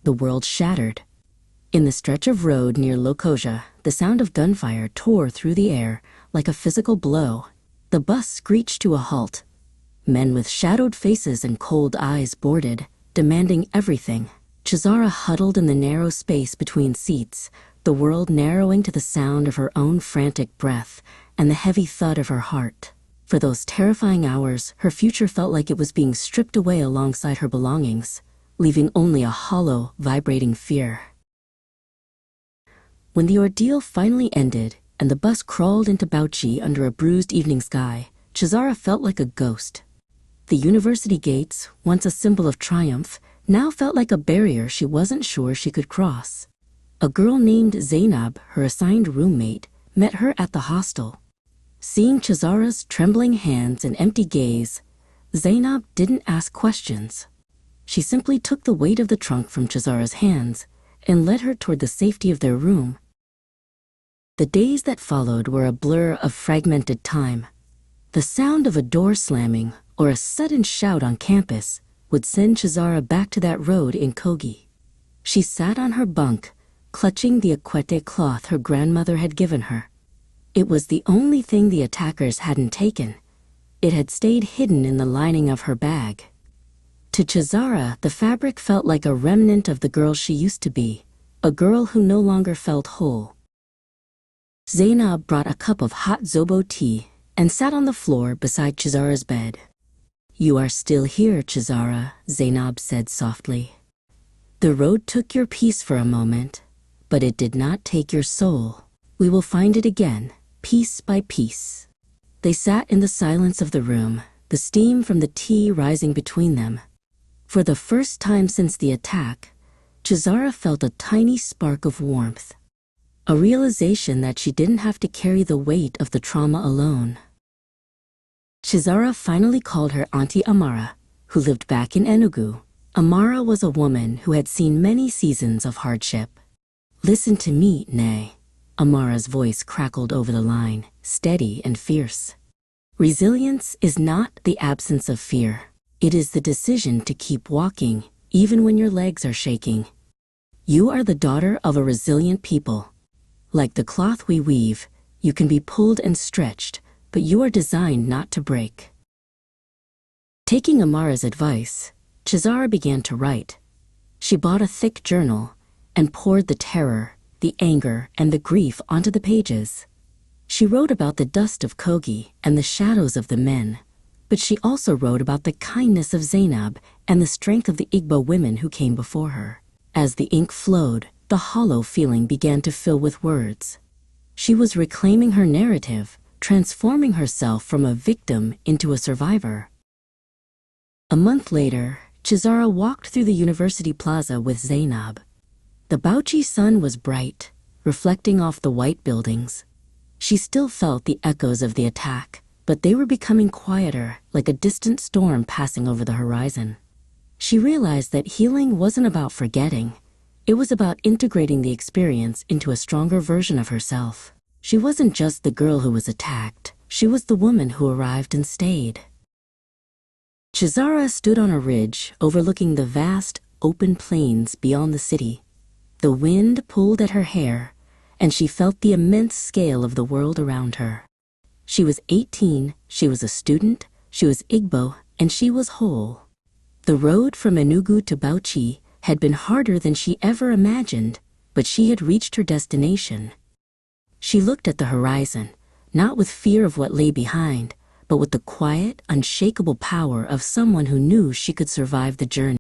the world shattered. In the stretch of road near Lokoja, the sound of gunfire tore through the air like a physical blow. The bus screeched to a halt. Men with shadowed faces and cold eyes boarded, demanding everything. Chizara huddled in the narrow space between seats, the world narrowing to the sound of her own frantic breath and the heavy thud of her heart. For those terrifying hours, her future felt like it was being stripped away alongside her belongings, leaving only a hollow, vibrating fear. When the ordeal finally ended and the bus crawled into Bauchi under a bruised evening sky, Chizara felt like a ghost. The university gates, once a symbol of triumph, now felt like a barrier she wasn't sure she could cross. A girl named Zainab, her assigned roommate, met her at the hostel. Seeing Chizara's trembling hands and empty gaze, Zainab didn't ask questions. She simply took the weight of the trunk from Chizara's hands and led her toward the safety of their room. The days that followed were a blur of fragmented time. The sound of a door slamming or a sudden shout on campus would send Chizara back to that road in Kogi. She sat on her bunk, clutching the akwete cloth her grandmother had given her. It was the only thing the attackers hadn't taken. It had stayed hidden in the lining of her bag. To Chizara, the fabric felt like a remnant of the girl she used to be, a girl who no longer felt whole. Zainab brought a cup of hot zobo tea and sat on the floor beside Chizara's bed. "You are still here, Chizara," Zainab said softly. "The road took your peace for a moment, but it did not take your soul. We will find it again, piece by piece." They sat in the silence of the room, the steam from the tea rising between them. For the first time since the attack, Chizara felt a tiny spark of warmth. A realization that she didn't have to carry the weight of the trauma alone. Chizara finally called her Auntie Amara, who lived back in Enugu. Amara was a woman who had seen many seasons of hardship. "Listen to me, Nay." Amara's voice crackled over the line, steady and fierce. "Resilience is not the absence of fear. It is the decision to keep walking, even when your legs are shaking. You are the daughter of a resilient people. Like the cloth we weave, you can be pulled and stretched, but you are designed not to break." Taking Amara's advice, Chizara began to write. She bought a thick journal and poured the terror, the anger, and the grief onto the pages. She wrote about the dust of Kogi and the shadows of the men, but she also wrote about the kindness of Zainab and the strength of the Igbo women who came before her. As the ink flowed, the hollow feeling began to fill with words. She was reclaiming her narrative, transforming herself from a victim into a survivor. A month later, Chizara walked through the university plaza with Zainab. The Bauchi sun was bright, reflecting off the white buildings. She still felt the echoes of the attack, but they were becoming quieter, like a distant storm passing over the horizon. She realized that healing wasn't about forgetting. It was about integrating the experience into a stronger version of herself. She wasn't just the girl who was attacked. She was the woman who arrived and stayed. Chizara stood on a ridge overlooking the vast, open plains beyond the city. The wind pulled at her hair, and she felt the immense scale of the world around her. She was 18, she was a student, she was Igbo, and she was whole. The road from Enugu to Bauchi had been harder than she ever imagined, but she had reached her destination. She looked at the horizon, not with fear of what lay behind, but with the quiet, unshakable power of someone who knew she could survive the journey.